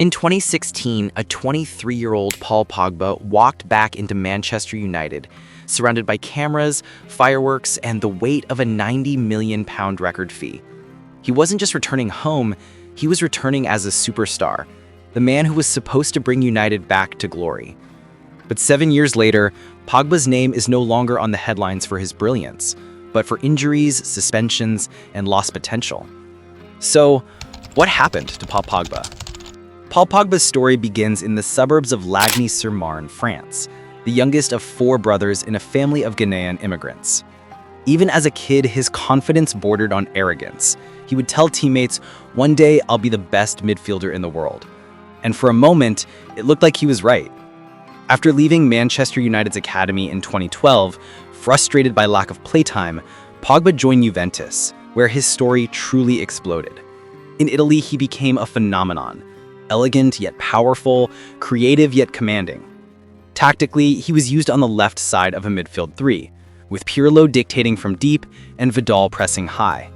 In 2016, a 23-year-old Paul Pogba walked back into Manchester United, surrounded by cameras, fireworks, and the weight of a £90 million record fee. He wasn't just returning home, he was returning as a superstar, the man who was supposed to bring United back to glory. But 7 years later, Pogba's name is no longer on the headlines for his brilliance, but for injuries, suspensions, and lost potential. So, what happened to Paul Pogba? Paul Pogba's story begins in the suburbs of Lagny-sur-Marne, France, the youngest of 4 brothers in a family of Ghanaian immigrants. Even as a kid, his confidence bordered on arrogance. He would tell teammates, "One day I'll be the best midfielder in the world." And for a moment, it looked like he was right. After leaving Manchester United's academy in 2012, frustrated by lack of playtime, Pogba joined Juventus, where his story truly exploded. In Italy, he became a phenomenon. Elegant yet powerful, creative yet commanding. Tactically, he was used on the left side of a midfield three, with Pirlo dictating from deep and Vidal pressing high.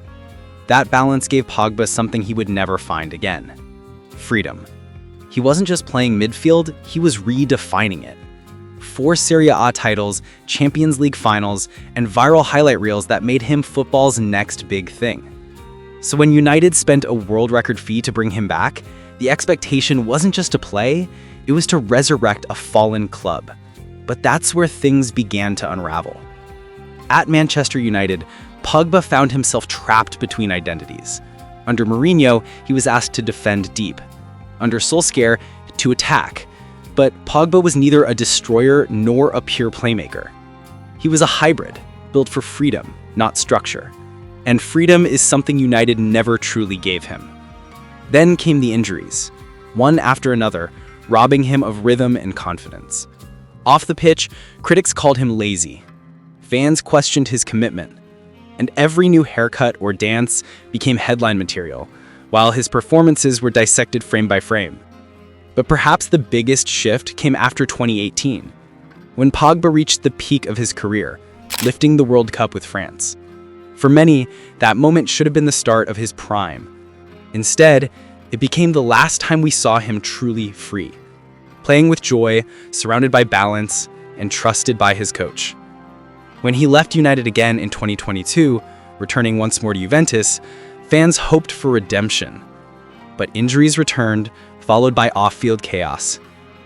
That balance gave Pogba something he would never find again: freedom. He wasn't just playing midfield, he was redefining it. 4 Serie A titles, Champions League finals, and viral highlight reels that made him football's next big thing. So when United spent a world record fee to bring him back, the expectation wasn't just to play, it was to resurrect a fallen club. But that's where things began to unravel. At Manchester United, Pogba found himself trapped between identities. Under Mourinho, he was asked to defend deep. Under Solskjaer, to attack. But Pogba was neither a destroyer nor a pure playmaker. He was a hybrid, built for freedom, not structure. And freedom is something United never truly gave him. Then came the injuries, one after another, robbing him of rhythm and confidence. Off the pitch, critics called him lazy. Fans questioned his commitment. And every new haircut or dance became headline material, while his performances were dissected frame by frame. But perhaps the biggest shift came after 2018, when Pogba reached the peak of his career, lifting the World Cup with France. For many, that moment should have been the start of his prime. Instead, it became the last time we saw him truly free, playing with joy, surrounded by balance, and trusted by his coach. When he left United again in 2022, returning once more to Juventus, fans hoped for redemption. But injuries returned, followed by off-field chaos,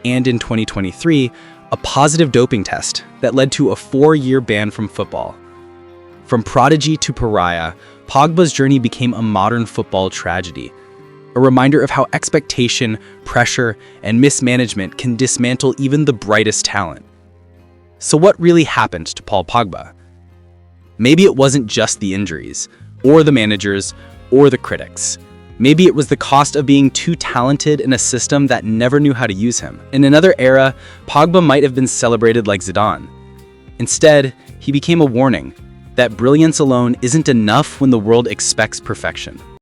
and in 2023, a positive doping test that led to a 4-year ban from football. From prodigy to pariah, Pogba's journey became a modern football tragedy, a reminder of how expectation, pressure, and mismanagement can dismantle even the brightest talent. So what really happened to Paul Pogba? Maybe it wasn't just the injuries, or the managers, or the critics. Maybe it was the cost of being too talented in a system that never knew how to use him. In another era, Pogba might have been celebrated like Zidane. Instead, he became a warning that brilliance alone isn't enough when the world expects perfection.